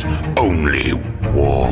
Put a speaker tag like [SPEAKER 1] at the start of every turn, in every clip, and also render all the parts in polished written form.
[SPEAKER 1] is only war.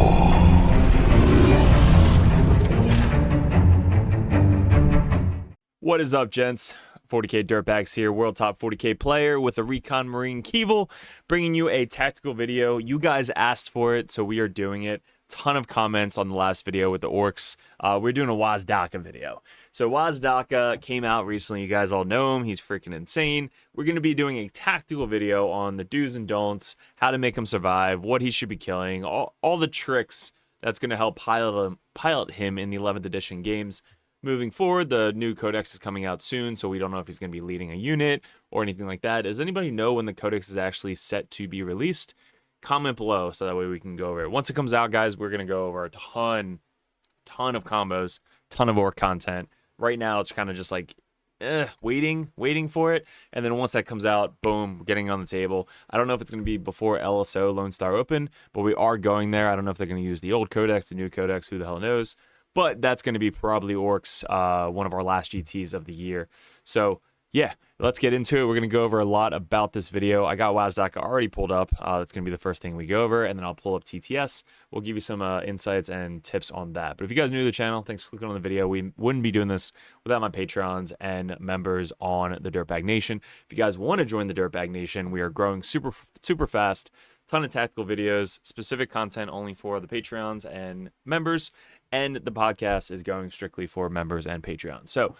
[SPEAKER 2] What is up, gents? 40k Dirtbags here, world top 40k player with a Recon Marine Keevil, bringing you a tactical video. You guys asked for it, so we are doing it. Ton of comments on the last video with the orcs. We're doing a WAZDAKKA video. So WAZDAKKA came out recently. You guys all know him. He's freaking insane. We're going to be doing a tactical video on the do's and don'ts, how to make him survive, what he should be killing, all the tricks that's going to help pilot him in the 11th edition games. Moving forward, the new codex is coming out soon, so we don't know if he's going to be leading a unit or anything like that. Does anybody know when the codex is actually set to be released? Comment below so that way we can go over it. Once it comes out, guys, we're going to go over a ton of combos, ton of orc content. Right now, it's kind of just like waiting for it. And then once that comes out, boom, we're getting it on the table. I don't know if it's going to be before LSO Lone Star Open, but we are going there. I don't know if they're going to use the old codex, the new codex, who the hell knows. But that's going to be probably Orcs, one of our last GTs of the year. So, yeah, let's get into it. We're going to go over a lot about this video. I got WAZDAKKA already pulled up. That's going to be the first thing we go over. And then I'll pull up TTS. We'll give you some insights and tips on that. But if you guys are new to the channel, thanks for clicking on the video. We wouldn't be doing this without my Patrons and members on the Dirtbag Nation. If you guys want to join the Dirtbag Nation, we are growing super fast. Ton of tactical videos, specific content only for the Patreons and members. And the podcast is going strictly for members and Patreon. So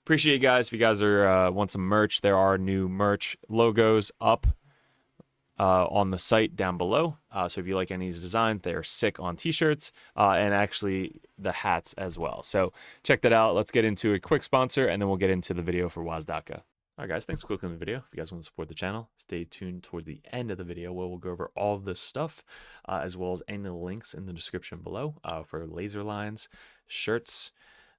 [SPEAKER 2] appreciate you guys. If you guys are want some merch, there are new merch logos up on the site down below. So if you like any of these designs, they are sick on t-shirts and actually the hats as well. So check that out. Let's get into a quick sponsor and then we'll get into the video for WAZDAKKA. All right, guys, thanks for clicking on the video. If you guys want to support the channel, stay tuned towards the end of the video where we'll go over all of this stuff, as well as any of the links in the description below for laser lines, shirts,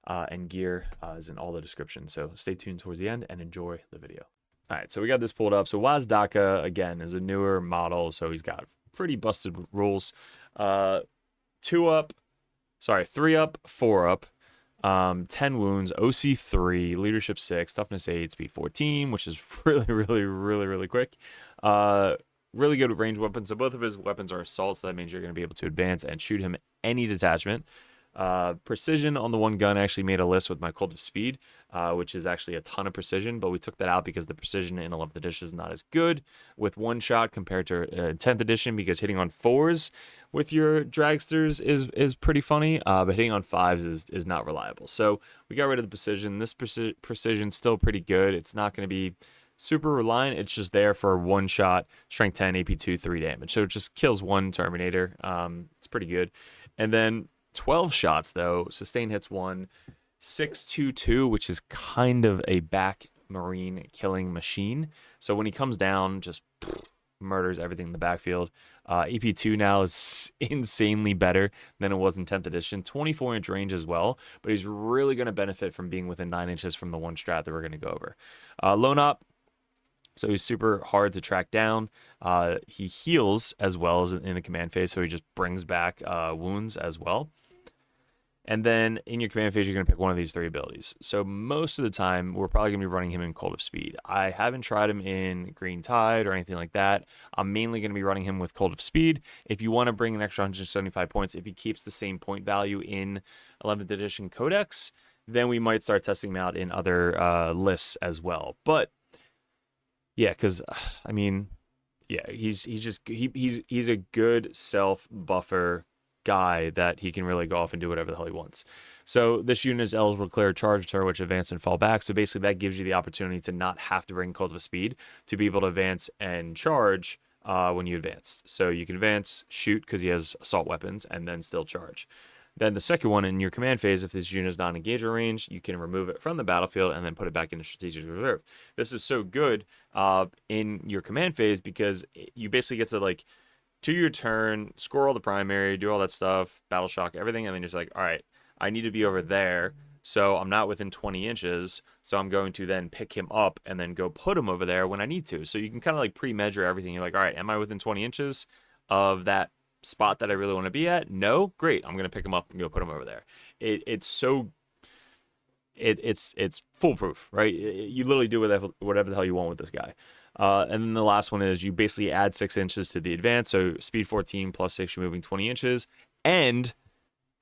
[SPEAKER 2] and gear is in all the description. So stay tuned towards the end and enjoy the video. All right, so we got this pulled up. So WAZDAKKA, again, is a newer model, so he's got pretty busted rules. 3 up, 4 up. 10 wounds, OC 3, leadership 6, toughness 8, speed 14, which is really quick. Really good range weapons. So both of his weapons are assault, so that means you're going to be able to advance and shoot him any detachment. Precision on the one gun. I actually made a list with my cult of speed, which is actually a ton of precision, but we took that out because the precision in 11th edition is not as good with one shot compared to 10th edition, because hitting on 4s with your dragsters is pretty funny, but hitting on 5s is not reliable. So we got rid of the precision. This precision's still pretty good. It's not going to be super reliant. It's just there for one shot, strength 10, AP 2, 3 damage. So it just kills one Terminator. It's pretty good. And then 12 shots, though. Sustain hits 1. 622, which is kind of a back Marine killing machine. So when he comes down, just murders everything in the backfield. EP2 now is insanely better than it was in 10th edition. 24-inch range as well, but he's really going to benefit from being within 9 inches from the one strat that we're going to go over. Lone Op, so he's super hard to track down. He heals as well as in the command phase, so he just brings back wounds as well. And then in your command phase, you're going to pick one of these 3 abilities. So most of the time, we're probably going to be running him in Cult of Speed. I haven't tried him in Green Tide or anything like that. I'm mainly going to be running him with Cult of Speed. If you want to bring an extra 175 points, if he keeps the same point value in 11th edition Codex, then we might start testing him out in other lists as well. But yeah, because I mean, yeah, he's a good self buffer guy that he can really go off and do whatever the hell he wants. So this unit is eligible to clear a charge turret, which advance and fall back. So basically that gives you the opportunity to not have to bring Cult of Speed to be able to advance and charge when you advance. So you can advance, shoot because he has assault weapons, and then still charge. Then the second one, in your command phase, if this unit is not engaged or range, you can remove it from the battlefield and then put it back into strategic reserve. This is so good in your command phase because you basically get to like to your turn, score all the primary, do all that stuff, battle shock, everything, and then you're just like, all right, I need to be over there, so I'm not within 20 inches, so I'm going to then pick him up and then go put him over there when I need to. So you can kind of like pre-measure everything. You're like, all right, am I within 20 inches of that spot that I really want to be at? No? Great, I'm going to pick him up and go put him over there. It's so it's foolproof, right? You literally do whatever the hell you want with this guy. And then the last one is you basically add 6 inches to the advance, so speed 14 plus 6, you're moving 20 inches, and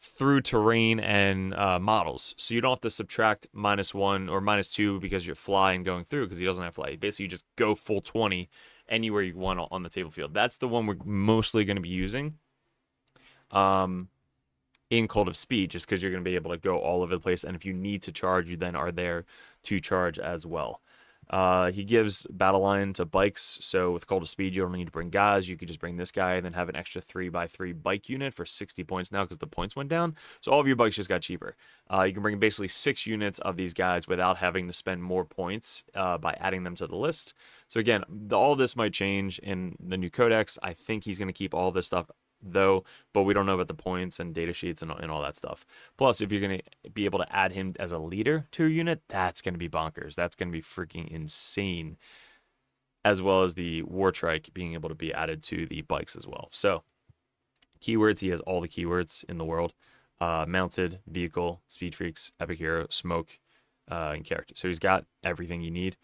[SPEAKER 2] through terrain and models. So you don't have to subtract -1 or -2 because you're flying going through, because he doesn't have fly. Basically, you just go full 20 anywhere you want on the table field. That's the one we're mostly going to be using in Cult of Speed, just because you're going to be able to go all over the place. And if you need to charge, you then are there to charge as well. He gives battle line to bikes, so with Cult of Speed, you don't need to bring guys. You could just bring this guy and then have an extra 3x3 bike unit for 60 points now because the points went down. So all of your bikes just got cheaper. You can bring basically 6 units of these guys without having to spend more points by adding them to the list. So again, all this might change in the new codex. I think he's going to keep all this stuff though, but we don't know about the points and data sheets and all that stuff. Plus, if you're going to be able to add him as a leader to your unit, that's going to be bonkers. That's going to be freaking insane. As well as the war trike being able to be added to the bikes as well. So keywords, he has all the keywords in the world. Mounted, vehicle, speed freaks, epic hero, smoke, and character. So he's got everything you need.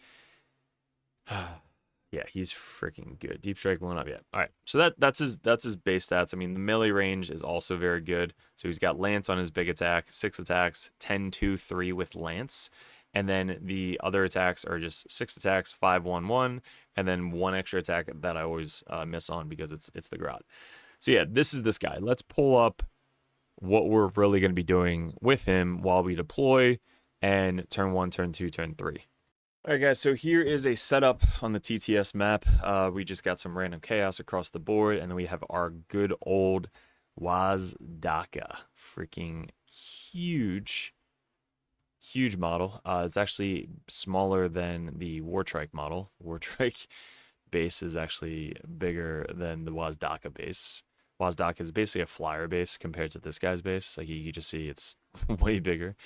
[SPEAKER 2] Yeah, he's freaking good. Deep strike blown up. Yeah. All right. So that's his base stats. I mean, the melee range is also very good. So he's got lance on his big attack, 6 attacks, 10, 2, 3 with lance, and then the other attacks are just 6 attacks, 5, 1, 1, and then 1 extra attack that I always miss on because it's the grot. So yeah, this is this guy. Let's pull up what we're really going to be doing with him while we deploy and turn 1, turn 2, turn 3. All right, guys, so here is a setup on the TTS map. We just got some random chaos across the board, and then we have our good old WAZDAKKA. Freaking huge model. It's actually smaller than the Wartrike model. Wartrike base is actually bigger than the WAZDAKKA base. WAZDAKKA is basically a flyer base compared to this guy's base. Like, you can just see it's way bigger.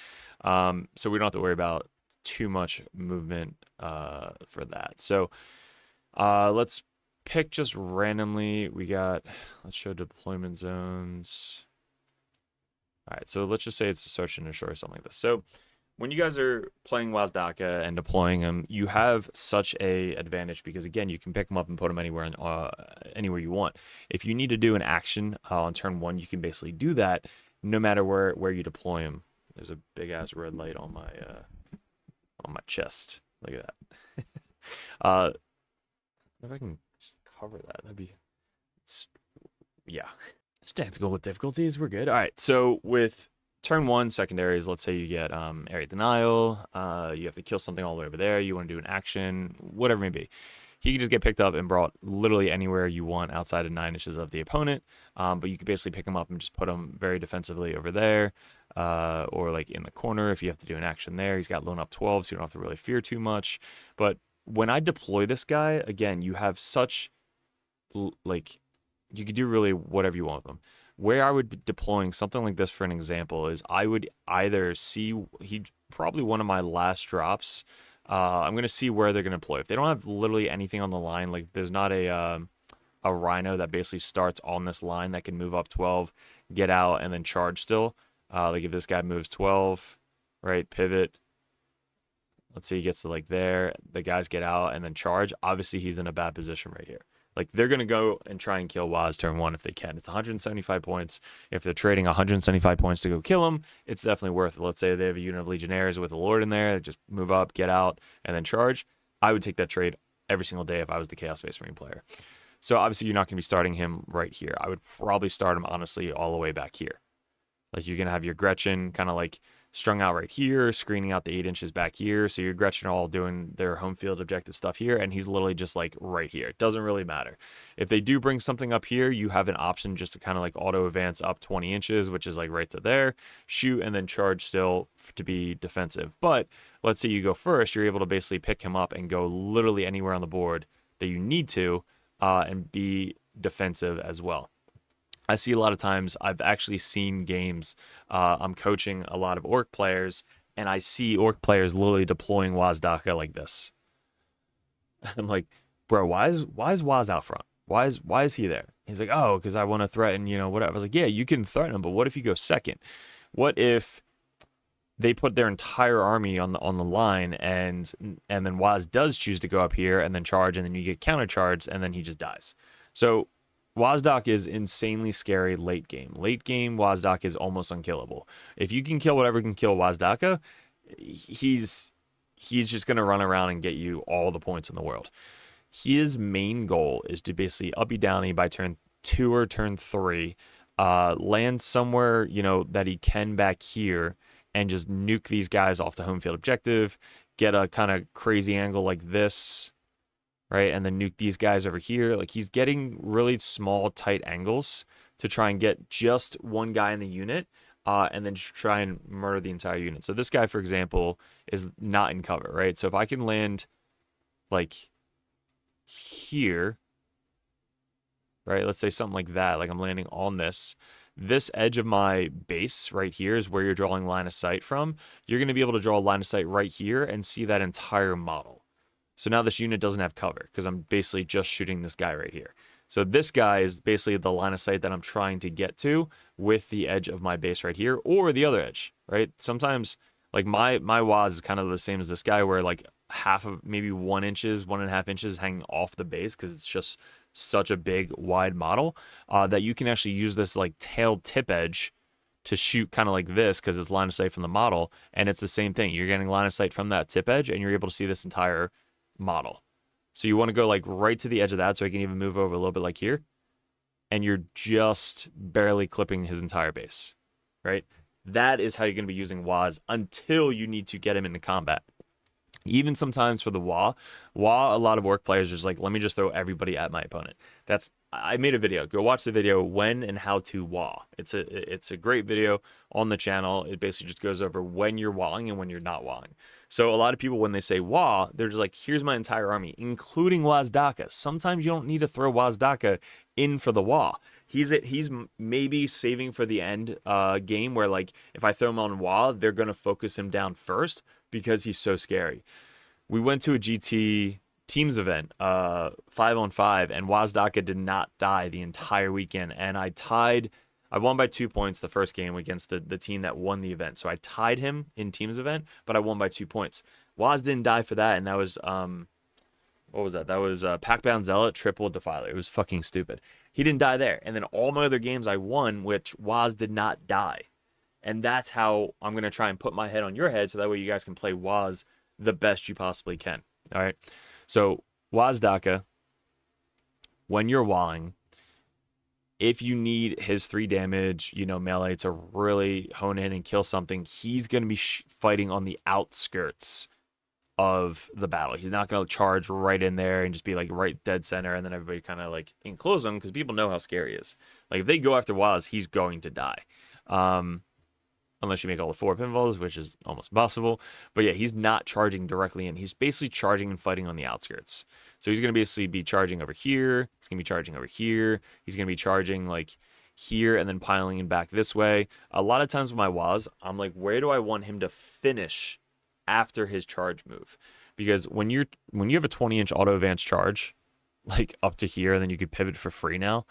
[SPEAKER 2] So we don't have to worry about too much movement for that. So let's pick just randomly. Let's show deployment zones. All right, so let's just say it's a search and destroy or something like this. So when you guys are playing WAZDAKKA and deploying them, you have such a advantage because, again, you can pick them up and put them anywhere you want. If you need to do an action on turn 1, you can basically do that no matter where you deploy them. There's a big ass red light on my chest. Look at that. If I can just cover that, yeah. Tactical with difficulties, we're good. All right, so with turn 1 secondaries, let's say you get area denial, you have to kill something all the way over there, you want to do an action, whatever it may be. He can just get picked up and brought literally anywhere you want outside of 9 inches of the opponent, but you could basically pick him up and just put him very defensively over there, or like in the corner if you have to do an action there. He's got loan up 12, so you don't have to really fear too much. But when I deploy this guy, again, you have such, like, you could do really whatever you want with him. Where I would be deploying something like this, for an example, is I would either see, he'd probably one of my last drops. I'm going to see where they're going to deploy. If they don't have literally anything on the line, like there's not a rhino that basically starts on this line that can move up 12, get out, and then charge still. Like if this guy moves 12, right, pivot, let's say he gets to like there, the guys get out and then charge. Obviously, he's in a bad position right here. Like, they're going to go and try and kill Waz turn 1 if they can. It's 175 points. If they're trading 175 points to go kill him, it's definitely worth it. Let's say they have a unit of Legionnaires with a Lord in there, just move up, get out, and then charge. I would take that trade every single day if I was the Chaos Space Marine player. So, obviously, you're not going to be starting him right here. I would probably start him, honestly, all the way back here. Like, you're going to have your Gretchen kind of like strung out right here, screening out the 8 inches back here. So your Gretchen are all doing their home field objective stuff here, and he's literally just like right here. It doesn't really matter. If they do bring something up here, you have an option just to kind of like auto advance up 20 inches, which is like right to there, shoot, and then charge still to be defensive. But let's say you go first, you're able to basically pick him up and go literally anywhere on the board that you need to, and be defensive as well. I see a lot of times, I've actually seen games, I'm coaching a lot of Ork players, and I see Ork players literally deploying WAZDAKKA like this. I'm like, bro, why is Waz out front? Why is he there? He's like, oh, because I want to threaten, whatever. I was like, yeah, you can threaten him, but what if you go second? What if they put their entire army on the line, and then Waz does choose to go up here and then charge, and then you get countercharged, and then he just dies. So WAZDAKKA is insanely scary late game. Late game, WAZDAKKA is almost unkillable. If you can kill whatever can kill WAZDAKKA, he's just going to run around and get you all the points in the world. His main goal is to basically uppy downy by turn 2 or turn 3, land somewhere, you know, that he can back here, and just nuke these guys off the home field objective, get a kind of crazy angle like this, right? And then nuke these guys over here. Like, he's getting really small, tight angles to try and get just one guy in the unit, and then just try and murder the entire unit. So this guy, for example, is not in cover, right? So if I can land, like, here, right? Let's say something like that, like I'm landing on this edge of my base right here is where you're drawing line of sight from. You're going to be able to draw a line of sight right here and see that entire model. So now this unit doesn't have cover because I'm basically just shooting this guy right here. So this guy is basically the line of sight that I'm trying to get to with the edge of my base right here, or the other edge, right? Sometimes, like, my Waz is kind of the same as this guy, where like half of, maybe 1 inches, 1.5 inches hanging off the base because it's just such a big wide model, that you can actually use this like tailed tip edge to shoot kind of like this because it's line of sight from the model, and it's the same thing. You're getting line of sight from that tip edge, and you're able to see this entire model. So you want to go like right to the edge of that, so I can even move over a little bit like here, and you're just barely clipping his entire base, right? That is how you're going to be using Waz until you need to get him into combat. Even sometimes for the WA, a lot of orc players are just like, let me just throw everybody at my opponent. I made a video. Go watch the video, when and how to WA. It's a great video on the channel. It basically just goes over when you're WAing and when you're not WAing. So a lot of people, when they say WA, they're just like, here's my entire army, including WAZDAKKA. Sometimes you don't need to throw WAZDAKKA in for the WA. He's maybe saving for the end game, where like if I throw him on WA, they're going to focus him down first because he's so scary. We went to a GT teams event, 5-on-5, and WAZDAKKA did not die the entire weekend, and I won by 2 points the first game against the team that won the event. So I tied him in teams event, but I won by 2 points. Waz didn't die for that, and that was what was that? That was Packbound Zealot, Triple Defiler. It was fucking stupid. He didn't die there. And then all my other games I won, which Waz did not die. And that's how I'm going to try and put my head on your head, so that way you guys can play Waz the best you possibly can. All right? So WAZDAKKA, when you're wawing, if you need his 3 damage, you know, melee to really hone in and kill something, he's going to be fighting on the outskirts of the battle. He's not going to charge right in there and just be like right dead center, and then everybody kind of like enclose him, because people know how scary he is. Like, if they go after Waz, he's going to die. Unless you make all the 4 pinfalls, which is almost impossible. But yeah, he's not charging directly in. He's basically charging and fighting on the outskirts. So he's going to basically be charging over here. He's going to be charging over here. He's going to be charging like here and then piling in back this way. A lot of times with my Waz, I'm like, where do I want him to finish after his charge move? Because when you have a 20-inch auto advance charge, like up to here, and then you could pivot for free now.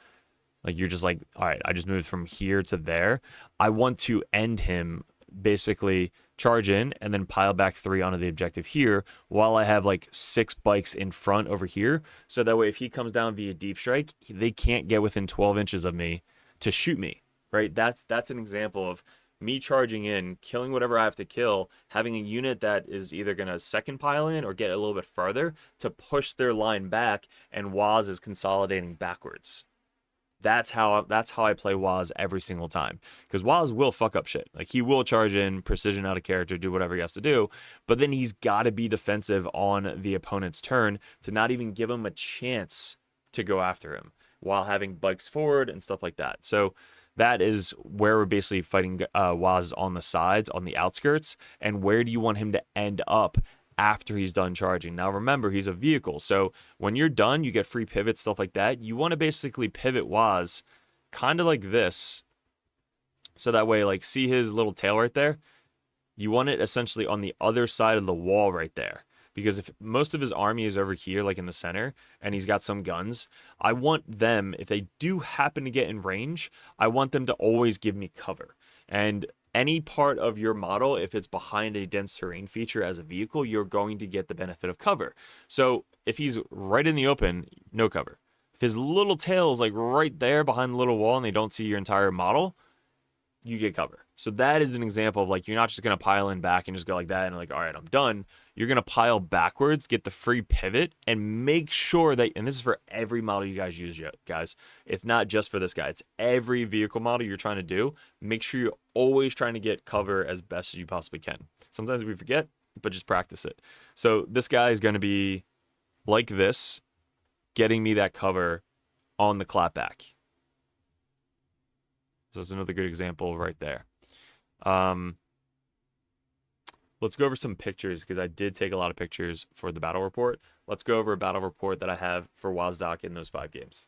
[SPEAKER 2] Like, you're just like, all right, I just moved from here to there. I want to end him, basically charge in and then pile back 3 onto the objective here, while I have like 6 bikes in front over here. So that way, if he comes down via deep strike, they can't get within 12 inches of me to shoot me, right? That's an example of me charging in, killing whatever I have to kill, having a unit that is either going to second pile in or get a little bit further to push their line back, and Waz is consolidating backwards. That's how I play Waz every single time, because Waz will fuck up shit. Like, he will charge in, precision out of character, do whatever he has to do, but then he's got to be defensive on the opponent's turn to not even give him a chance to go after him, while having bikes forward and stuff like that. So that is where we're basically fighting Waz on the sides, on the outskirts, and where do you want him to end up after he's done charging. Now remember, he's a vehicle, so when you're done, you get free pivots, stuff like that. You want to basically pivot Waz kind of like this, so that way, like, see his little tail right there? You want it essentially on the other side of the wall right there, because if most of his army is over here, like in the center, and he's got some guns, I want them, if they do happen to get in range, I want them to always give me cover. And any part of your model, if it's behind a dense terrain feature as a vehicle, you're going to get the benefit of cover. So if he's right in the open, no cover. If his little tail is like right there behind the little wall and they don't see your entire model, you get cover. So that is an example of like, you're not just going to pile in back and just go like that and like, all right, I'm done. You're going to pile backwards, get the free pivot, and make sure that, and this is for every model you guys use, guys. It's not just for this guy. It's every vehicle model you're trying to do. Make sure you're always trying to get cover as best as you possibly can. Sometimes we forget, but just practice it. So this guy is going to be like this, getting me that cover on the clapback. So it's another good example right there. Let's go over some pictures because I did take a lot of pictures for the battle report. Let's go over a battle report that I have for WAZDAKKA in those 5 games.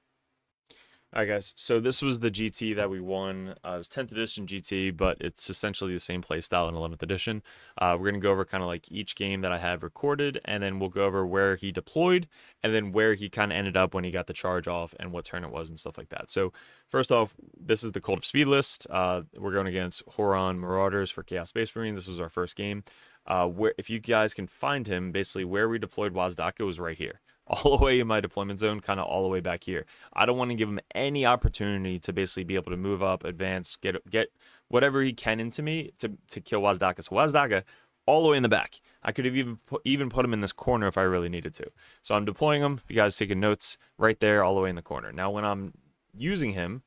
[SPEAKER 2] All right, guys. So this was the GT that we won. It was 10th edition GT, but it's essentially the same play style in 11th edition. We're going to go over kind of like each game that I have recorded, and then we'll go over where he deployed, and then where he kind of ended up when he got the charge off, and what turn it was, and stuff like that. So first off, this is the Cult of Speed list. We're going against Huron Marauders for Chaos Space Marine. This was our first game. Where, if you guys can find him, basically where we deployed WAZDAKKA was right here. All the way in my deployment zone, kind of all the way back here. I don't want to give him any opportunity to basically be able to move up, advance, get whatever he can into me to kill WAZDAKKA. So WAZDAKKA, all the way in the back. I could have even put him in this corner if I really needed to. So I'm deploying him. If you guys taking notes, right there, all the way in the corner. Now when I'm using him,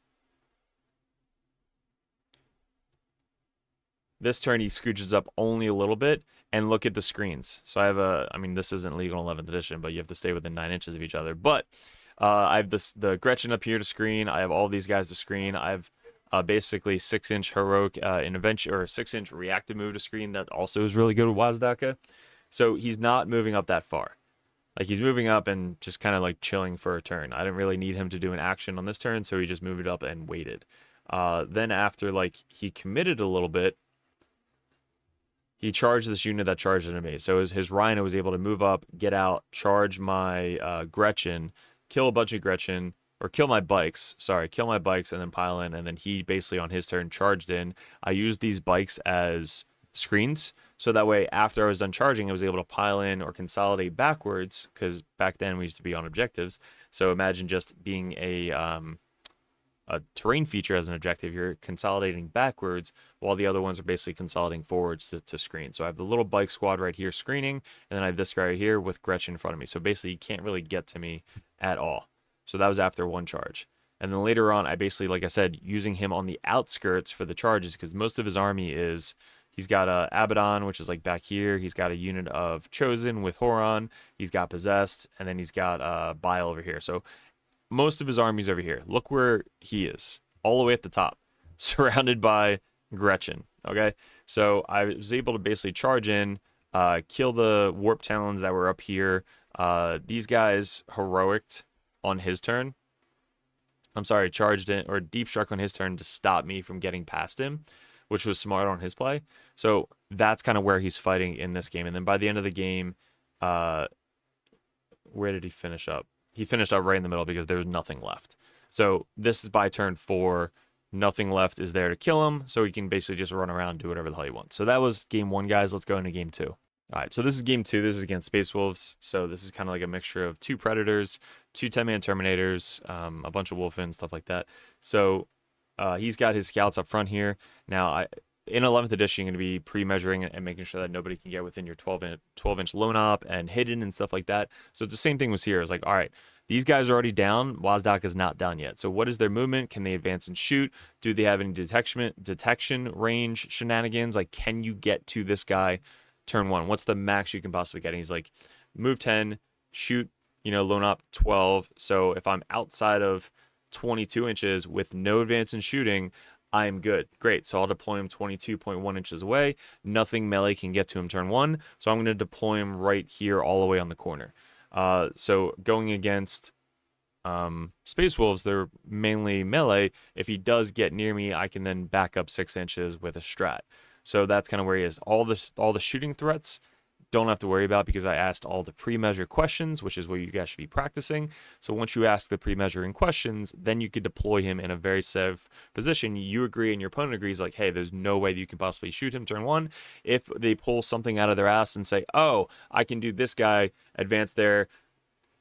[SPEAKER 2] this turn he scooches up only a little bit, and look at the screens. So I have I mean, this isn't legal in 11th edition, but you have to stay within 9 inches of each other. But I have the Gretchen up here to screen. I have all these guys to screen. I have basically 6-inch heroic intervention, or 6-inch reactive move to screen that also is really good with WAZDAKKA. So he's not moving up that far. Like, he's moving up and just kind of like chilling for a turn. I didn't really need him to do an action on this turn, so he just moved it up and waited. Then after like he committed a little bit, he charged this unit that charged into me. So his Rhino was able to move up, get out, charge my Gretchen, kill a bunch of Gretchen, or kill my bikes. Sorry, kill my bikes and then pile in. And then he basically on his turn charged in. I used these bikes as screens. So that way, after I was done charging, I was able to pile in or consolidate backwards, because back then we used to be on objectives. So imagine just being a terrain feature as an objective. You're consolidating backwards while the other ones are basically consolidating forwards to screen. So I have the little bike squad right here screening, and then I have this guy right here with Gretchen in front of me. So basically, you can't really get to me at all. So that was after one charge. And then later on, I basically, like I said, using him on the outskirts for the charges, because most of his army is, he's got Abaddon, which is like back here. He's got a unit of Chosen with Horon. He's got Possessed, and then he's got Bile over here. So most of his army's over here. Look where he is, all the way at the top, surrounded by Gretchen. Okay, so I was able to basically charge in, kill the Warp Talons that were up here. These guys heroic'd on his turn. I'm sorry, charged in, or deep struck on his turn to stop me from getting past him, which was smart on his play. So that's kind of where he's fighting in this game. And then by the end of the game, where did he finish up? He finished up right in the middle because there was nothing left. So this is by turn 4. Nothing left is there to kill him, so he can basically just run around and do whatever the hell he wants. So that was game 1, guys. Let's go into game 2. All right, so this is game 2. This is against Space Wolves. So this is kind of like a mixture of 2 Predators, 2 10-man Terminators, a bunch of Wolfen, stuff like that. So he's got his scouts up front here. Now, in 11th edition, you're going to be pre-measuring and making sure that nobody can get within your 12-inch lone op and hidden and stuff like that. So it's the same thing was here. It's like, all right, these guys are already down. WAZDAKKA is not down yet. So what is their movement? Can they advance and shoot? Do they have any detection range shenanigans? Like, can you get to this guy turn 1? What's the max you can possibly get? And he's like, move 10, shoot, lone op 12. So if I'm outside of 22 inches with no advance in shooting, I'm good. Great. So I'll deploy him 22.1 inches away. Nothing melee can get to him turn 1. So I'm going to deploy him right here all the way on the corner. So going against Space Wolves, they're mainly melee. If he does get near me, I can then back up 6 inches with a strat. So that's kind of where he is. All the shooting threats don't have to worry about because I asked all the pre-measure questions, which is what you guys should be practicing. So once you ask the pre-measuring questions, then you could deploy him in a very safe position. You agree and your opponent agrees, like, hey, there's no way that you can possibly shoot him turn 1. If they pull something out of their ass and say, oh, I can do this guy, advance there,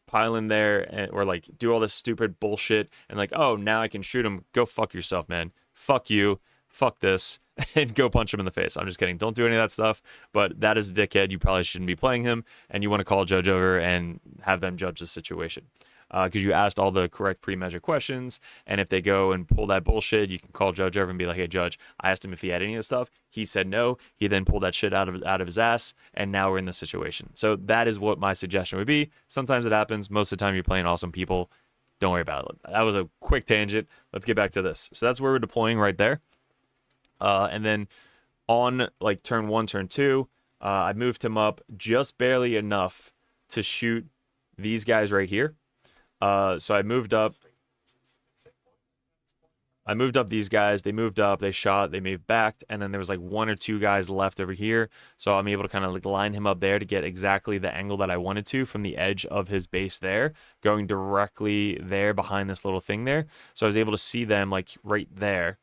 [SPEAKER 2] pile in there, and, or like do all this stupid bullshit, and like, oh, now I can shoot him, go fuck yourself, man. Fuck you. Fuck this. And go punch him in the face. I'm just kidding. Don't do any of that stuff. But that is a dickhead. You probably shouldn't be playing him. And you want to call a judge over and have them judge the situation. Because you asked all the correct pre-measured questions. And if they go and pull that bullshit, you can call judge over and be like, hey, judge, I asked him if he had any of this stuff. He said no. He then pulled that shit out of his ass. And now we're in this situation. So that is what my suggestion would be. Sometimes it happens. Most of the time you're playing awesome people. Don't worry about it. That was a quick tangent. Let's get back to this. So that's where we're deploying right there. And then on like turn 1, turn 2, I moved him up just barely enough to shoot these guys right here. So I moved up these guys. They moved up, they shot, they moved back, and then there was like 1 or 2 guys left over here. So I'm able to kind of like line him up there to get exactly the angle that I wanted to from the edge of his base there, going directly there behind this little thing there. So I was able to see them like right there.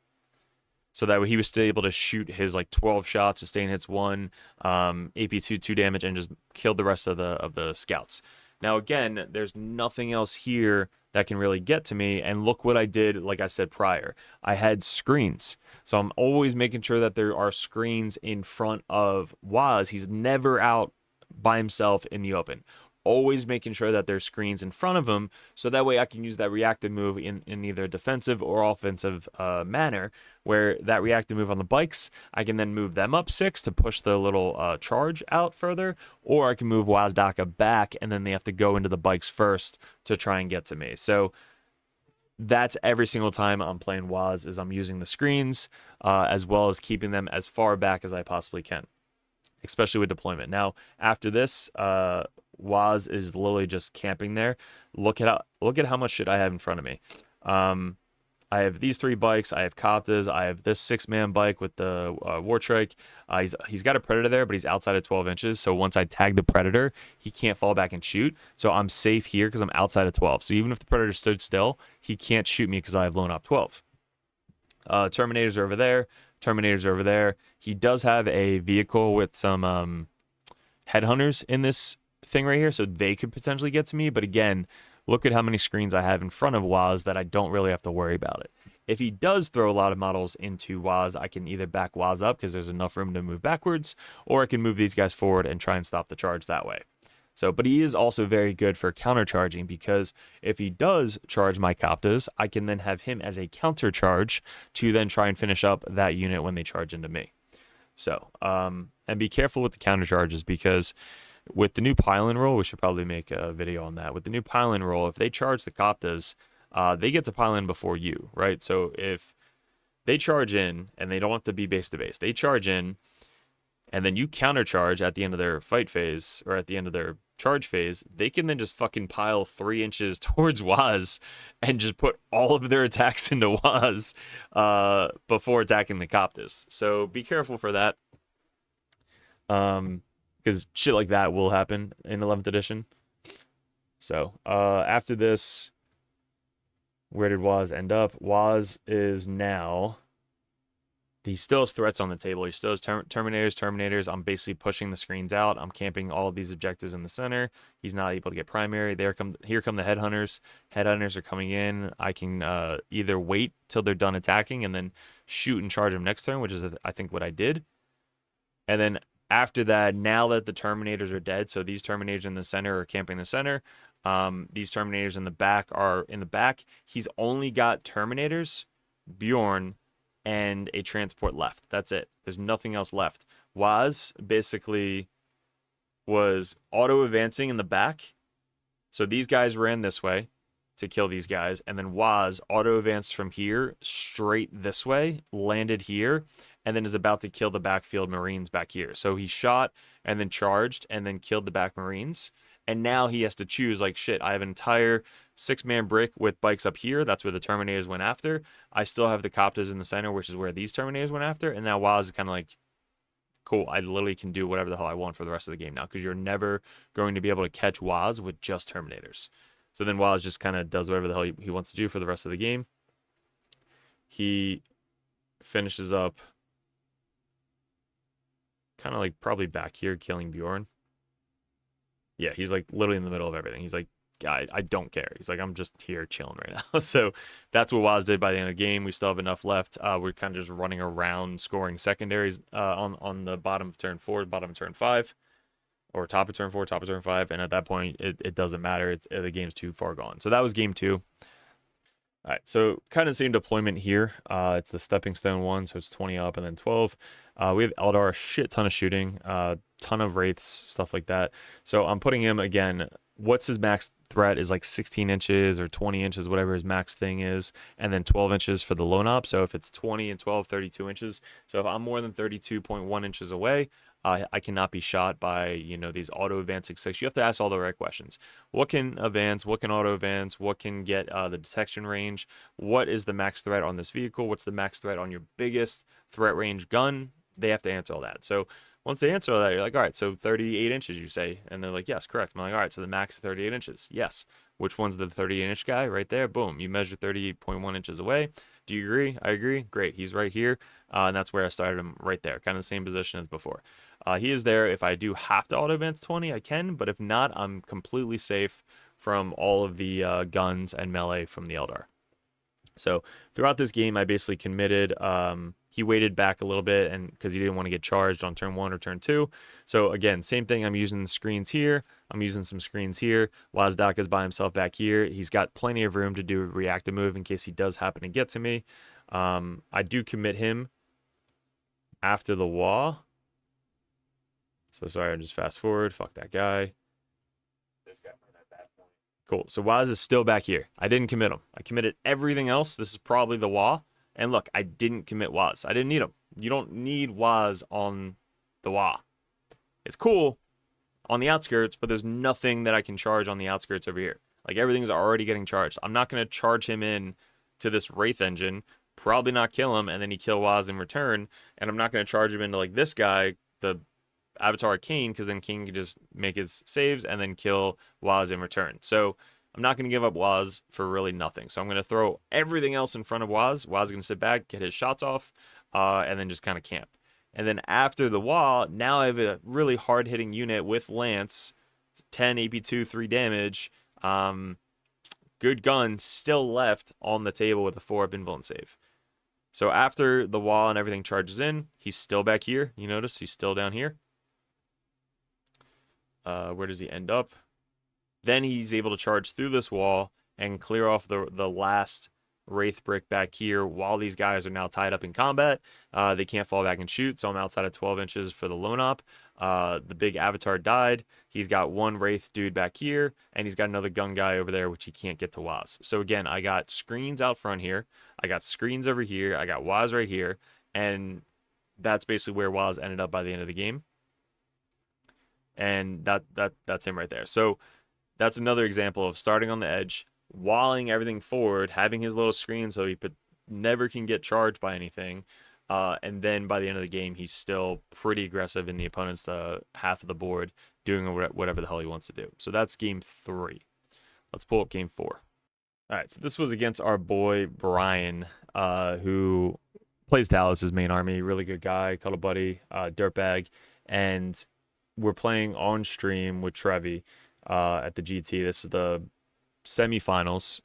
[SPEAKER 2] So that way he was still able to shoot his like 12 shots, sustain hits 1, AP2 2 damage, and just killed the rest of the scouts. Now again, there's nothing else here that can really get to me. And look what I did, like I said prior. I had screens. So I'm always making sure that there are screens in front of Waz. He's never out by himself in the open. Always making sure that there's screens in front of him, so that way I can use that reactive move in either a defensive or offensive manner, where that reactive move on the bikes, I can then move them up 6 to push the little charge out further, or I can move WAZDAKKA back, and then they have to go into the bikes first to try and get to me. So that's every single time I'm playing Waz, is I'm using the screens, as well as keeping them as far back as I possibly can, especially with deployment. Now, after this, Waz is literally just camping there. Look at how much shit I have in front of me. I have these 3 bikes. I have Coptas. I have this 6-man bike with the Wartrike. He's got a Predator there, but he's outside of 12 inches. So once I tag the Predator, he can't fall back and shoot. So I'm safe here because I'm outside of 12. So even if the Predator stood still, he can't shoot me because I have blown up 12. Terminators are over there. Terminators are over there. He does have a vehicle with some headhunters in this thing right here, so they could potentially get to me. But again, look at how many screens I have in front of Waz that I don't really have to worry about it. If he does throw a lot of models into Waz, I can either back Waz up because there's enough room to move backwards, or I can move these guys forward and try and stop the charge that way. So, but he is also very good for countercharging, because if he does charge my Coptas, I can then have him as a counter charge to then try and finish up that unit when they charge into me. So, and be careful with the counter charges, because with the new pile-in rule, we should probably make a video on that. With the new pile-in rule, if they charge the Coptas, they get to pile in before you, right? So if they charge in, and they don't have to be base to base, they charge in, and then you countercharge at the end of their fight phase, or at the end of their charge phase, they can then just fucking pile 3 inches towards Waz and just put all of their attacks into Waz before attacking the Coptas. So be careful for that. Because shit like that will happen in 11th edition. So after this, where did Waz end up? Waz is now... He still has threats on the table. He still has Terminators. I'm basically pushing the screens out. I'm camping all of these objectives in the center. He's not able to get primary. Here come the Headhunters. Headhunters are coming in. I can either wait till they're done attacking and then shoot and charge them next turn, which is, I think, what I did. And then after that, now that the Terminators are dead, so these Terminators in the center are camping the center. These Terminators in the back are in the back. He's only got Terminators, Bjorn, and a transport left. That's it. There's nothing else left. Waz basically was auto-advancing in the back. So these guys ran this way to kill these guys, and then Waz auto-advanced from here straight this way, landed here, and then is about to kill the backfield Marines back here. So he shot and then charged and then killed the back Marines. And now he has to choose, like, shit, I have an entire 6-man brick with bikes up here. That's where the Terminators went after. I still have the Coptas in the center, which is where these Terminators went after. And now Waz is kind of like cool, I literally can do whatever the hell I want for the rest of the game now, because you're never going to be able to catch Waz with just Terminators. So then Waz just kind of does whatever the hell he wants to do for the rest of the game. He finishes up kind of like probably back here killing Bjorn. Yeah, he's like literally in the middle of everything. He's like, guys, I don't care. He's like, I'm just here chilling right now. So that's what Waz did by the end of the game. We still have enough left. We're kind of just running around scoring secondaries on the bottom of turn 4, bottom of turn 5, or top of turn 4, top of turn 5. And at that point, it doesn't matter. The game's too far gone. So that was game 2. All right, so kind of the same deployment here. It's the stepping stone one, so it's 20 up and then 12. We have Eldar, a shit ton of shooting, ton of wraiths, stuff like that. So I'm putting him again. What's his max threat is like 16 inches or 20 inches, whatever his max thing is, and then 12 inches for the lone op. So if it's 20 and 12, 32 inches. So if I'm more than 32.1 inches away, I cannot be shot by, you know, these auto advancing 6. You have to ask all the right questions. What can advance? What can auto advance? What can get the detection range? What is the max threat on this vehicle? What's the max threat on your biggest threat range gun? They have to answer all that. So once they answer all that, you're like, all right, so 38 inches, you say. And they're like, yes, correct. I'm like, all right, so the max is 38 inches. Yes. Which one's the 38-inch guy? Right there. Boom. You measure 38.1 inches away. Do you agree? I agree. Great. He's right here. And that's where I started him, right there. Kind of the same position as before. He is there. If I do have to auto advance 20, I can. But if not, I'm completely safe from all of the guns and melee from the Eldar. So throughout this game, I basically committed. He waited back a little bit, and because he didn't want to get charged on turn 1 or turn 2. So again, same thing. I'm using the screens here. I'm using some screens here. WAZDAKKA is by himself back here. He's got plenty of room to do a reactive move in case he does happen to get to me. I do commit him after the wall. So sorry, I'll just fast forward. Fuck that guy. This guy might at that point. Cool. So Waz is still back here. I didn't commit him. I committed everything else. This is probably the wall. And look, I didn't commit Waz. I didn't need him. You don't need Waz on the wall. It's cool on the outskirts, but there's nothing that I can charge on the outskirts over here. Like, everything's already getting charged. I'm not going to charge him in to this Wraith engine, probably not kill him, and then he kill Waz in return. And I'm not going to charge him into, like, this guy, the Avatar Kane, because then King can just make his saves and then kill Waz in return. So I'm not going to give up Waz for really nothing. So I'm going to throw everything else in front of Waz. Waz is going to sit back, get his shots off, and then just kind of camp. And then after the wall, now I have a really hard-hitting unit with Lance, 10 AP2, 3 damage. Good gun still left on the table with a 4-up invuln save. So after the wall and everything charges in, he's still back here. You notice he's still down here. Where does he end up? Then he's able to charge through this wall and clear off the last Wraith brick back here while these guys are now tied up in combat. They can't fall back and shoot, so I'm outside of 12 inches for the lone op. The big Avatar died. He's got one Wraith dude back here, and he's got another gun guy over there, which he can't get to Waz. So again, I got screens out front here. I got screens over here. I got Waz right here, and that's basically where Waz ended up by the end of the game. And that's him right there. So that's another example of starting on the edge, walling everything forward, having his little screen so he never can get charged by anything. And then by the end of the game, he's still pretty aggressive in the opponent's half of the board, doing whatever the hell he wants to do. So that's game 3. Let's pull up game 4. All right, so this was against our boy Brian, who plays Dallas' his main army. Really good guy, cuddle buddy, Dirtbag. And we're playing on stream with Trevi at the GT. This is the semifinals.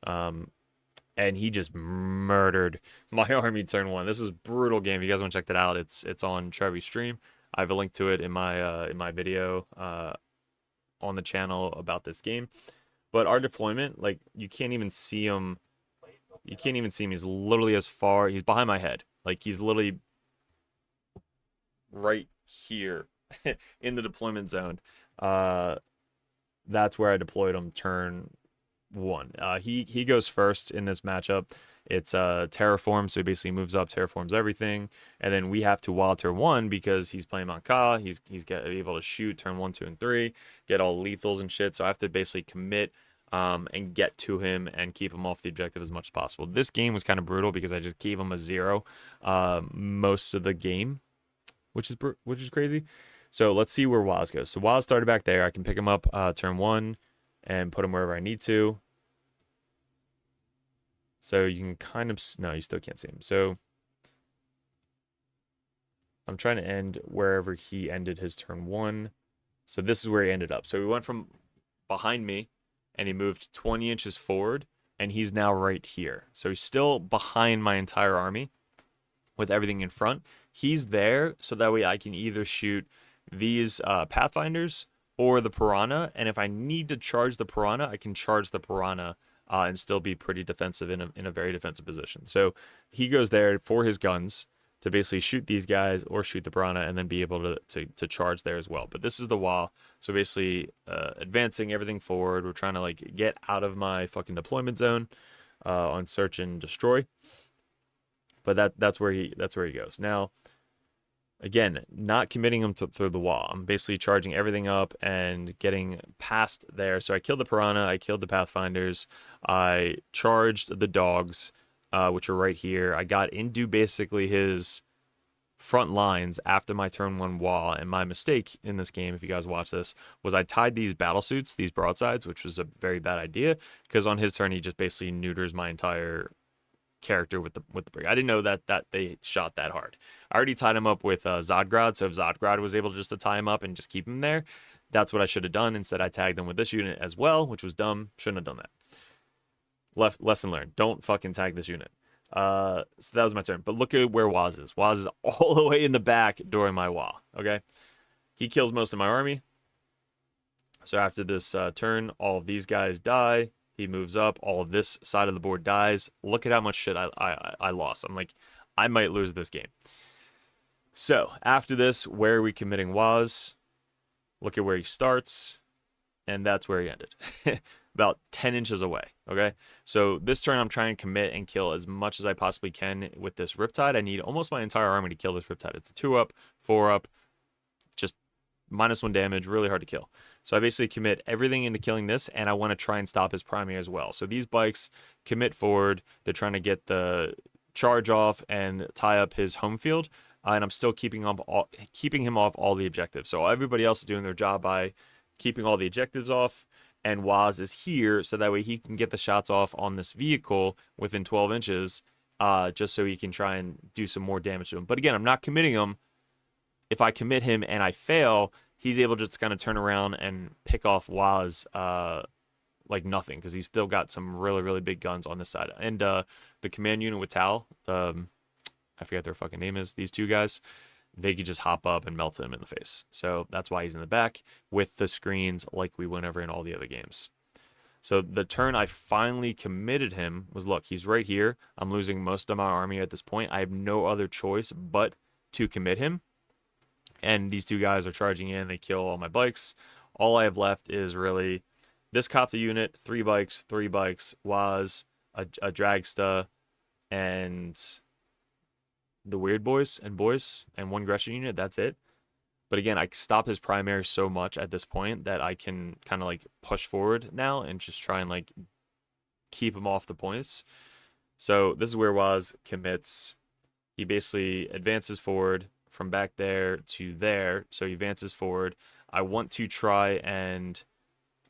[SPEAKER 2] And he just murdered my army turn 1. This is a brutal game. If you guys want to check that out, it's on Trevi's stream. I have a link to it in my video on the channel about this game. But our deployment, like, you can't even see him. You can't even see him. He's literally as far. He's behind my head. Like, he's literally right here in the deployment zone. That's where I deployed him turn 1. He goes first in this matchup. It's terraform, so he basically moves up, terraforms everything, and then we have to wall turn 1 because he's playing Monka. He's able to shoot turn 1, 2, and 3, get all lethals and shit. So I have to basically commit and get to him and keep him off the objective as much as possible. This game was kind of brutal because I just gave him a 0 most of the game. which is crazy. So let's see where Waz goes. So Waz started back there. I can pick him up turn 1 and put him wherever I need to. So you can kind of, no, you still can't see him. So I'm trying to end wherever he ended his turn 1. So this is where he ended up. So he went from behind me and he moved 20 inches forward, and he's now right here. So he's still behind my entire army with everything in front. He's there so that way I can either shoot these Pathfinders or the Piranha, and if I need to charge the Piranha, I can charge the Piranha and still be pretty defensive in a very defensive position. So he goes there for his guns to basically shoot these guys or shoot the Piranha and then be able to charge there as well. But this is the wall. So basically advancing everything forward. We're trying to like get out of my fucking deployment zone on search and destroy. But that's where he goes. Now, again, not committing him through the wall. I'm basically charging everything up and getting past there. So I killed the Piranha, I killed the Pathfinders, I charged the dogs, which are right here. I got into basically his front lines after my turn 1 wall, and my mistake in this game, if you guys watch this, was I tied these battle suits, these broadsides, which was a very bad idea, because on his turn he just basically neuters my entire character with the brig. I didn't know that they shot that hard. I already tied him up with Zodgrad, so if Zodgrad was able just to tie him up and just keep him there, that's what I should have done. Instead, I tagged him with this unit as well, which was dumb. Shouldn't have done that. Lesson learned. Don't fucking tag this unit. So that was my turn. But look at where Waz is. Waz is all the way in the back during my wall. Okay, he kills most of my army. So after this turn, all of these guys die. He moves up. All of this side of the board dies. Look at how much shit I lost. I'm like, I might lose this game. So after this, where are we committing Waz? Look at where he starts. And that's where he ended. About 10 inches away. Okay. So this turn, I'm trying to commit and kill as much as I possibly can with this Riptide. I need almost my entire army to kill this Riptide. It's a 2-up, 4-up, just -1 damage, really hard to kill. So I basically commit everything into killing this, and I want to try and stop his primary as well. So these bikes commit forward. They're trying to get the charge off and tie up his home field, and I'm still keeping him off all the objectives. So everybody else is doing their job by keeping all the objectives off, and Waz is here so that way he can get the shots off on this vehicle within 12 inches, just so he can try and do some more damage to him. But again, I'm not committing him. If I commit him and I fail, he's able to just kind of turn around and pick off Waz like nothing, because he's still got some really, really big guns on this side. And the command unit with Tal, I forget their fucking name is, these two guys, they could just hop up and melt him in the face. So that's why he's in the back with the screens like we went over in all the other games. So the turn I finally committed him was, look, he's right here. I'm losing most of my army at this point. I have no other choice but to commit him. And these two guys are charging in. They kill all my bikes. All I have left is really this Copter unit, 3 bikes, Waz, a Dragsta, and the Weird Boys, and 1 Gretchen unit. That's it. But again, I stopped his primary so much at this point that I can kind of like push forward now and just try and like keep him off the points. So this is where Waz commits. He basically advances forward from back there to there. So he advances forward. I want to try and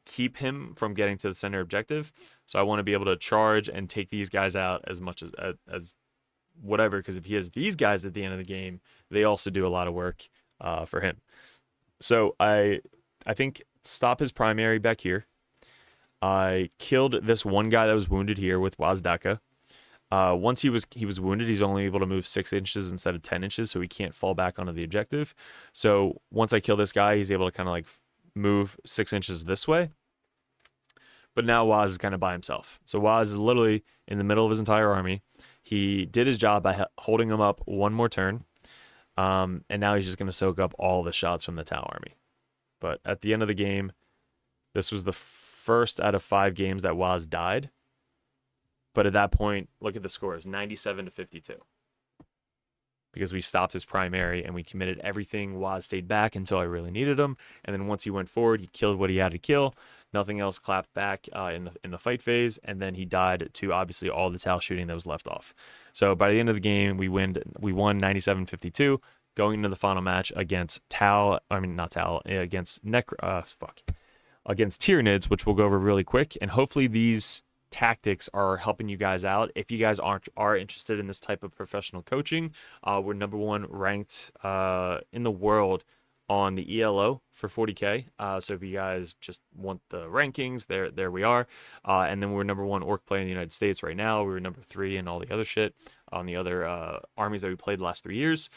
[SPEAKER 2] keep him from getting to the center objective. So I want to be able to charge and take these guys out as much as whatever, because if he has these guys at the end of the game, they also do a lot of work for him. So I think stop his primary back here. I killed this one guy that was wounded here with WAZDAKKA. Once he was wounded, he's only able to move 6 inches instead of 10 inches, so he can't fall back onto the objective. So once I kill this guy, he's able to kind of like move 6 inches this way. But now Waz is kind of by himself. So Waz is literally in the middle of his entire army. He did his job by holding him up one more turn. And now he's just going to soak up all the shots from the Tau army. But at the end of the game, this was the first out of 5 games that Waz died. But at that point, look at the scores, 97-52. Because we stopped his primary and we committed everything. Waz stayed back until I really needed him. And then once he went forward, he killed what he had to kill. Nothing else clapped back in the fight phase. And then he died to obviously all the Tau shooting that was left off. So by the end of the game, we won 97-52. going into the final match against against against Tyranids, which we'll go over really quick. And hopefully these tactics are helping you guys out. If you guys are interested in this type of professional coaching, we're #1 ranked in the world on the ELO for 40K. So if you guys just want the rankings, there we are. And then we're #1 orc player in the United States right now. We were #3 in all the other shit on the other armies that we played the last 3 years.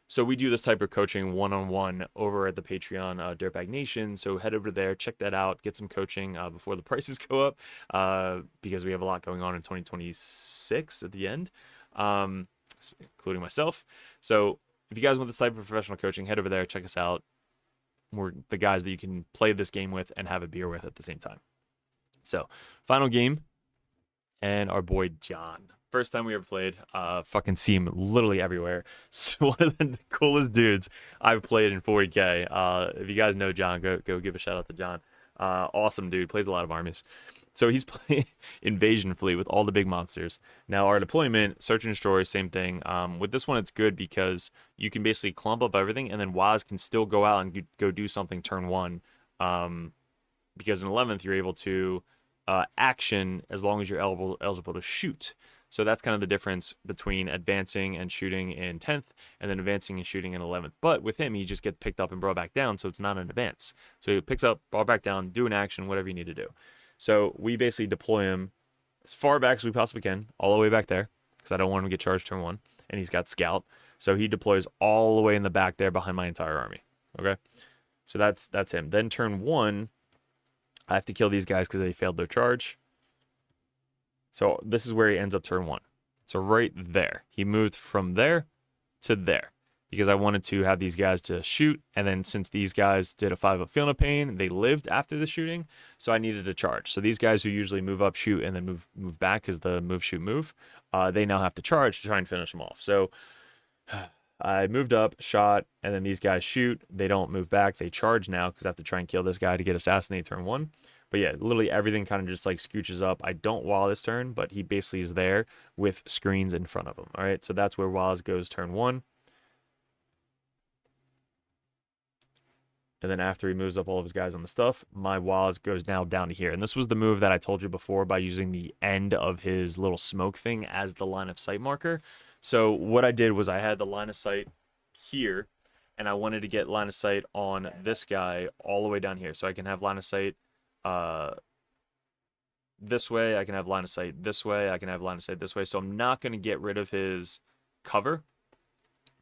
[SPEAKER 2] So we do this type of coaching one-on-one over at the Patreon Dirtbag Nation. So head over there, check that out, get some coaching before the prices go up, because we have a lot going on in 2026 at the end, including myself. So if you guys want this type of professional coaching, head over there, check us out. We're the guys that you can play this game with and have a beer with at the same time. So final game, and our boy John. First time we ever played, fucking see him literally everywhere. So one of the coolest dudes I've played in 40K. If you guys know John, go give a shout out to John. Awesome dude, plays a lot of armies. So he's playing Invasion Fleet with all the big monsters. Now our deployment, Search and Destroy, same thing. With this one, it's good because you can basically clump up everything, and then Waz can still go out and go do something turn 1. Because in 11th, you're able to action as long as you're eligible to shoot. So that's kind of the difference between advancing and shooting in 10th and then advancing and shooting in 11th. But with him, he just gets picked up and brought back down, so it's not an advance. So he picks up, brought back down, do an action, whatever you need to do. So we basically deploy him as far back as we possibly can, all the way back there, because I don't want him to get charged turn 1. And he's got scout. So he deploys all the way in the back there behind my entire army. Okay? So that's him. Then turn 1, I have to kill these guys because they failed their charge. So this is where he ends up turn 1. So right there. He moved from there to there because I wanted to have these guys to shoot. And then since these guys did a 5 of Feel No Pain, they lived after the shooting. So I needed to charge. So these guys who usually move up, shoot, and then move back is the move, shoot, move. They now have to charge to try and finish them off. So I moved up, shot, and then these guys shoot. They don't move back. They charge now because I have to try and kill this guy to get assassinated turn 1. But yeah, literally everything kind of just like scooches up. I don't wall this turn, but he basically is there with screens in front of him. All right, so that's where Waz goes turn 1. And then after he moves up all of his guys on the stuff, my Waz goes now down to here. And this was the move that I told you before by using the end of his little smoke thing as the line of sight marker. So what I did was I had the line of sight here, and I wanted to get line of sight on this guy all the way down here. So I can have line of sight this way, I can have line of sight this way, I can have line of sight this way. So I'm not going to get rid of his cover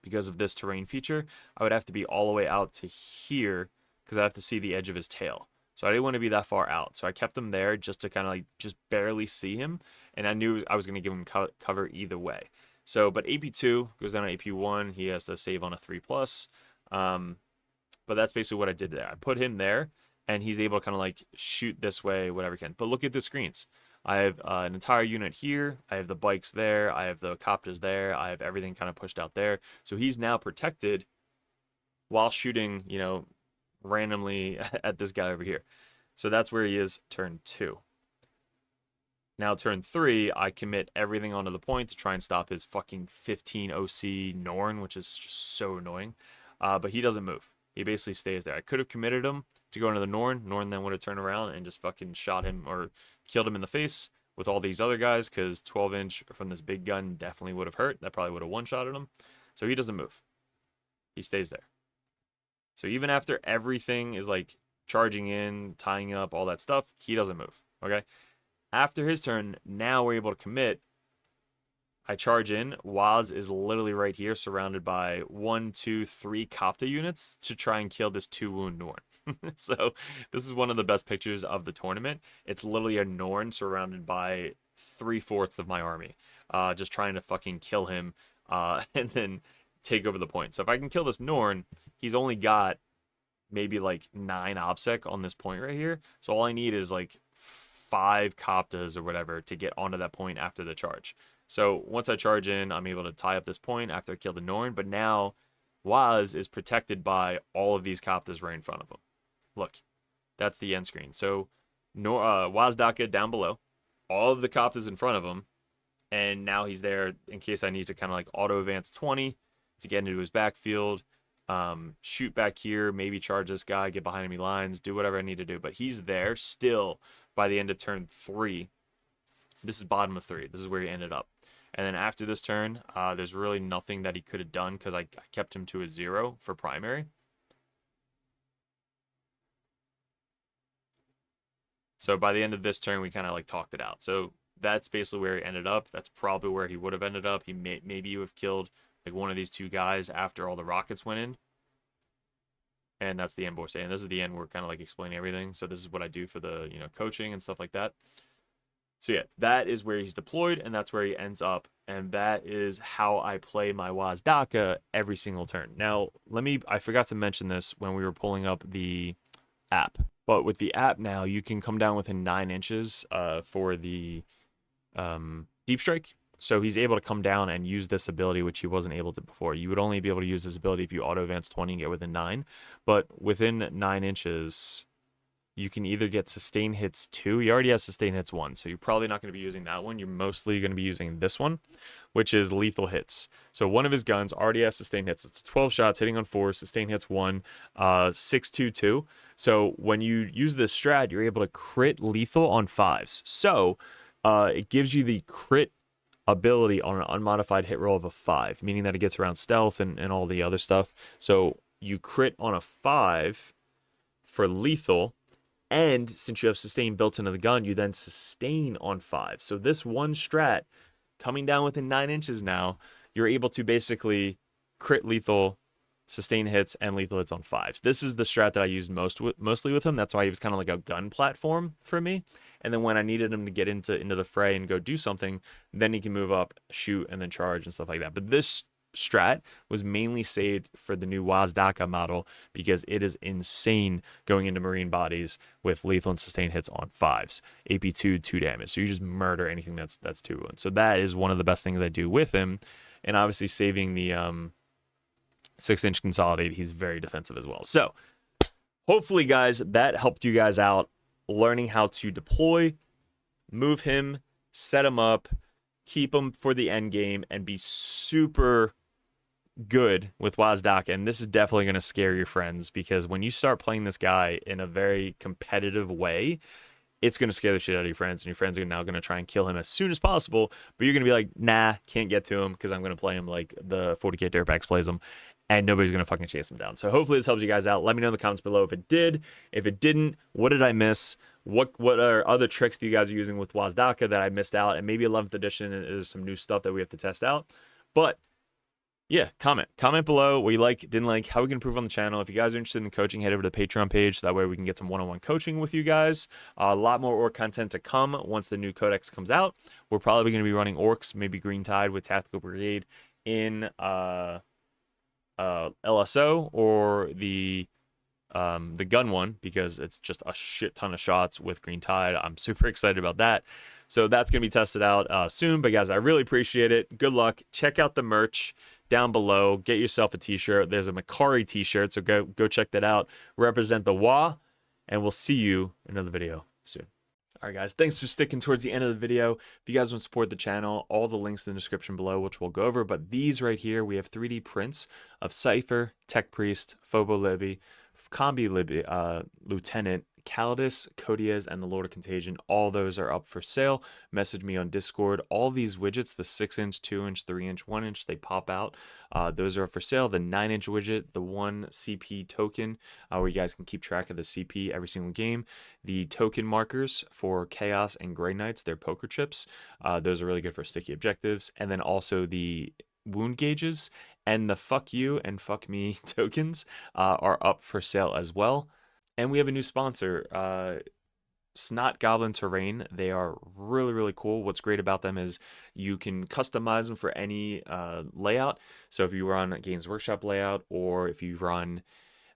[SPEAKER 2] because of this terrain feature. I would have to be all the way out to here because I have to see the edge of his tail. So I didn't want to be that far out. So I kept him there just to kind of like just barely see him. And I knew I was going to give him cover either way. So, but AP2 goes down to AP1. He has to save on a 3+. But that's basically what I did there. I put him there, and he's able to kind of like shoot this way, whatever he can. But look at the screens. I have an entire unit here. I have the bikes there. I have the copters there. I have everything kind of pushed out there. So he's now protected while shooting, you know, randomly at this guy over here. So that's where he is turn 2. Now turn 3, I commit everything onto the point to try and stop his fucking 15 OC Norn, which is just so annoying. But he doesn't move. He basically stays there. I could have committed him to go into the Norn. Norn then would have turned around and just fucking shot him or killed him in the face with all these other guys, because 12-inch from this big gun definitely would have hurt. That probably would have one-shotted him. So he doesn't move. He stays there. So even after everything is like charging in, tying up, all that stuff, he doesn't move. Okay? After his turn, now we're able to commit. I charge in. Waz is literally right here, surrounded by 1, 2, 3 Copta units to try and kill this 2-wound Norn. So this is one of the best pictures of the tournament. It's literally a Norn surrounded by 3/4 of my army, just trying to fucking kill him and then take over the point. So if I can kill this Norn, he's only got maybe like 9 OBSEC on this point right here. So all I need is like 5 Coptas or whatever to get onto that point after the charge. So once I charge in, I'm able to tie up this point after I kill the Norn. But now Waz is protected by all of these Coptas right in front of him. Look, that's the end screen. So WAZDAKKA down below, all of the Coptas in front of him, and now he's there in case I need to kind of like auto advance 20 to get into his backfield, shoot back here, maybe charge this guy, get behind enemy lines, do whatever I need to do. But he's there still by the end of turn 3. This is bottom of 3. This is where he ended up. And then after this turn, there's really nothing that he could have done because I kept him to a 0 for primary. So by the end of this turn, we kind of like talked it out. So that's basically where he ended up. That's probably where he would have ended up. He maybe you have killed like one of these 2 guys after all the rockets went in. And that's the end, boys. And this is the end. We're kind of like explaining everything. So this is what I do for the, you know, coaching and stuff like that. So yeah, that is where he's deployed, and that's where he ends up, and that is how I play my WAZDAKKA every single turn. Now, I forgot to mention this when we were pulling up the app, but with the app now, you can come down within 9 inches for the deep strike. So he's able to come down and use this ability, which he wasn't able to before. You would only be able to use this ability if you auto advance 20 and get within 9, but within 9 inches, you can either get sustain hits 2. He already has sustain hits 1, so you're probably not going to be using that one. You're mostly going to be using this one, which is lethal hits. So one of his guns already has sustain hits. It's 12 shots hitting on 4, sustain hits 1, 6-2-2. So when you use this strat, you're able to crit lethal on 5s. So it gives you the crit ability on an unmodified hit roll of a 5, meaning that it gets around stealth and all the other stuff. So you crit on a 5 for lethal. And since you have sustain built into the gun, you then sustain on 5. So this one strat, coming down within 9 inches now, you're able to basically crit lethal, sustain hits, and lethal hits on 5s. This is the strat that I used mostly with him. That's why he was kind of like a gun platform for me. And then when I needed him to get into the fray and go do something, then he can move up, shoot, and then charge and stuff like that. But this strat was mainly saved for the new WAZDAKKA model because it is insane going into marine bodies with lethal and sustain hits on 5s. AP2, 2 damage. So you just murder anything that's 2-1. So that is one of the best things I do with him. And obviously saving the 6-inch consolidate, he's very defensive as well. So hopefully, guys, that helped you guys out learning how to deploy, move him, set him up, keep him for the end game, and be super good with WAZDAKKA. And this is definitely going to scare your friends, because when you start playing this guy in a very competitive way, it's going to scare the shit out of your friends, and your friends are now going to try and kill him as soon as possible, but you're going to be like, nah, can't get to him because I'm going to play him like the 40k Dirtbags plays him, and nobody's going to fucking chase him down. So hopefully this helps you guys out. Let me know in the comments below if it did. If it didn't, what did I miss? What are other tricks that you guys are using with WAZDAKKA that I missed out? And maybe 11th edition is some new stuff that we have to test out. But yeah, comment below what you like, didn't like, how we can improve on the channel. If you guys are interested in coaching, head over to the Patreon page. That way we can get some one-on-one coaching with you guys. A lot more Ork content to come once the new codex comes out. We're probably going to be running Orks, maybe Green Tide with Tactical Brigade in LSO, or the gun one, because it's just a shit ton of shots with Green Tide. I'm super excited about that. So that's going to be tested out soon. But guys, I really appreciate it. Good luck. Check out the merch down below. Get yourself a t-shirt. There's a Makari t-shirt, so go check that out. Represent the WA, and we'll see you in another video soon. All right, guys, thanks for sticking towards the end of the video. If you guys want to support the channel, all the links in the description below, which we'll go over. But these right here, we have 3D prints of Cypher, Tech Priest, Phobo Libby, Combi Libby, Lieutenant, Calidus, Codiez, and the Lord of Contagion. All those are up for sale. Message me on Discord. All these widgets, the 6-inch, 2-inch, 3-inch, 1-inch, they pop out. Those are up for sale. The 9-inch widget, the 1 CP token, where you guys can keep track of the CP every single game. The token markers for Chaos and Grey Knights, they're poker chips. Those are really good for sticky objectives. And then also the wound gauges and the fuck you and fuck me tokens are up for sale as well. And we have a new sponsor, Snot Goblin Terrain. They are really, really cool. What's great about them is you can customize them for any layout. So if you run Games Workshop layout, or if you run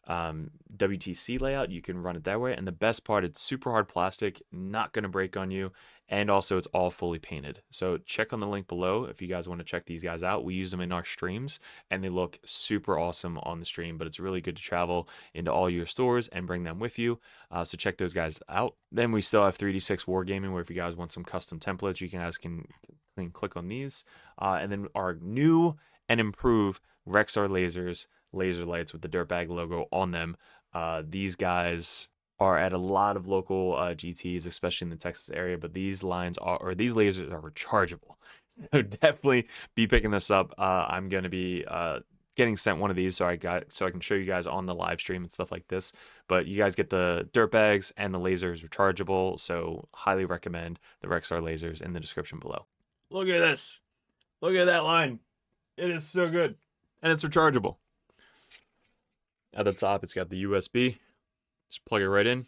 [SPEAKER 2] WTC layout, you can run it that way. And the best part, it's super hard plastic, not going to break on you. And also it's all fully painted. So check on the link below if you guys want to check these guys out. We use them in our streams and they look super awesome on the stream, but it's really good to travel into all your stores and bring them with you. So check those guys out. Then we still have 3D6 Wargaming, where if you guys want some custom templates, you guys can click on these. And then our new and improve Rexar lasers, laser lights with the Dirtbag logo on them. These guys are at a lot of local GTs, especially in the Texas area, but these lines are, or these lasers are rechargeable. So definitely be picking this up. I'm going to be getting sent one of these so I can show you guys on the live stream and stuff like this. But you guys get the Dirtbags and the lasers rechargeable, so highly recommend the Rexar lasers in the description below. Look at this. Look at that line. It is so good. And it's rechargeable. At the top, it's got the USB. Just plug it right in.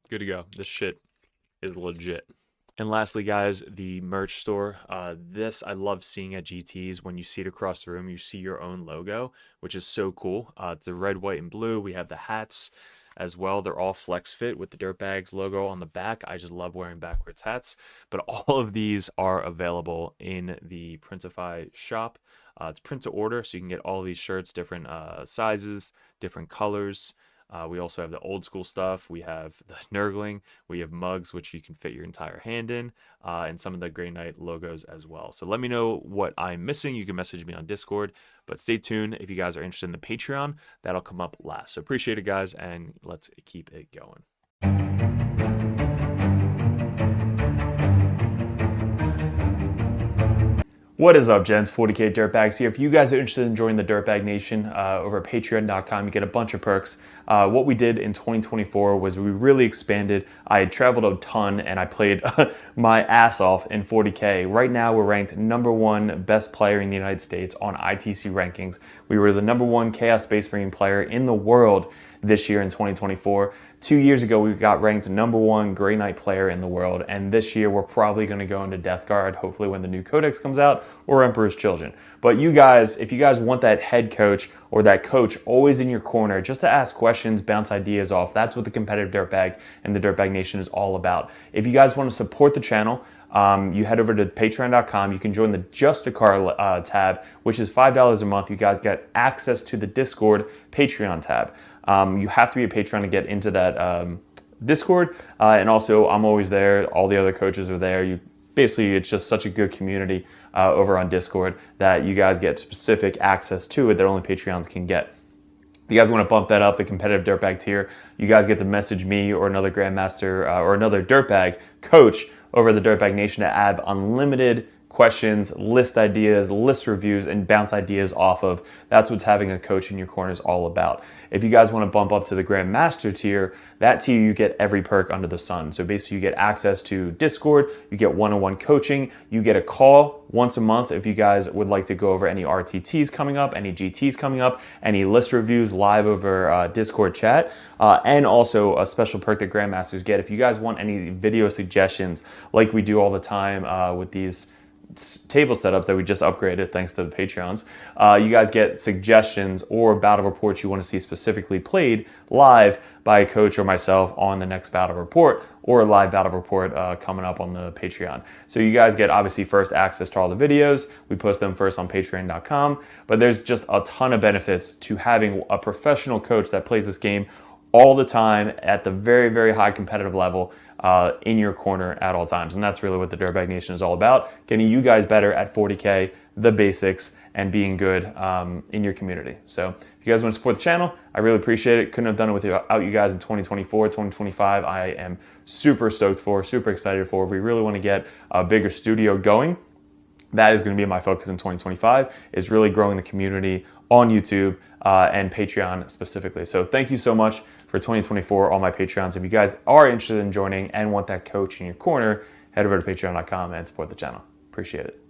[SPEAKER 2] Good to go. This shit is legit. And lastly, guys, the merch store. This I love seeing at GTs. When you see it across the room, you see your own logo, which is so cool. It's the red, white, and blue. We have the hats as well. They're all flex fit with the Dirtbags logo on the back. I just love wearing backwards hats. But all of these are available in the Printify shop. It's print to order, so you can get all these shirts, different sizes, different colors. We also have the old school stuff. We have the Nurgling. We have mugs, which you can fit your entire hand in, and some of the Grey Knight logos as well. So let me know what I'm missing. You can message me on Discord, but stay tuned if you guys are interested in the Patreon. That'll come up last. So appreciate it, guys, and let's keep it going. What is up, gents? 40k Dirtbags here. If you guys are interested in joining the Dirtbag Nation over at patreon.com, you get a bunch of perks. What we did in 2024 was we really expanded. I had traveled a ton and I played my ass off in 40k. Right now, we're ranked #1 best player in the United States on ITC rankings. We were the #1 Chaos Space Marine player in the world this year in 2024. 2 years ago, we got ranked #1 Grey Knight player in the world, and this year we're probably going to go into Death Guard, hopefully when the new Codex comes out, or Emperor's Children. But you guys, if you guys want that head coach or that coach always in your corner, just to ask questions, bounce ideas off, that's what the competitive Dirtbag and the Dirtbag Nation is all about. If you guys want to support the channel, you head over to patreon.com. You can join the Just a Car tab, which is $5 a month. You guys get access to the Discord Patreon tab. You have to be a patron to get into that Discord, and also I'm always there. All the other coaches are there. Basically, it's just such a good community over on Discord that you guys get specific access to it that only Patreons can get. If you guys want to bump that up, the competitive Dirtbag tier, you guys get to message me or another Grandmaster or another Dirtbag coach over the Dirtbag Nation to add unlimited questions, list ideas, list reviews, and bounce ideas off of. That's what having a coach in your corner is all about. If you guys want to bump up to the Grandmaster tier, that tier you get every perk under the sun. So basically you get access to Discord, you get one-on-one coaching, you get a call once a month if you guys would like to go over any RTTs coming up, any GTs coming up, any list reviews live over Discord chat, and also a special perk that Grandmasters get. If you guys want any video suggestions like we do all the time with these table setups that we just upgraded thanks to the Patreons, you guys get suggestions or battle reports you want to see specifically played live by a coach or myself on the next battle report, or a live battle report coming up on the Patreon. So you guys get obviously first access to all the videos. We post them first on patreon.com, but there's just a ton of benefits to having a professional coach that plays this game all the time at the very, very high competitive level in your corner at all times. And that's really what the Dirtbag Nation is all about, getting you guys better at 40K, the basics, and being good in your community. So if you guys want to support the channel, I really appreciate it. Couldn't have done it without you guys in 2024, 2025. I am super stoked for, super excited for. We really want to get a bigger studio going. That is going to be my focus in 2025, is really growing the community on YouTube and Patreon specifically. So thank you so much for 2024, all my Patreons. If you guys are interested in joining and want that coach in your corner, head over to patreon.com and support the channel. Appreciate it.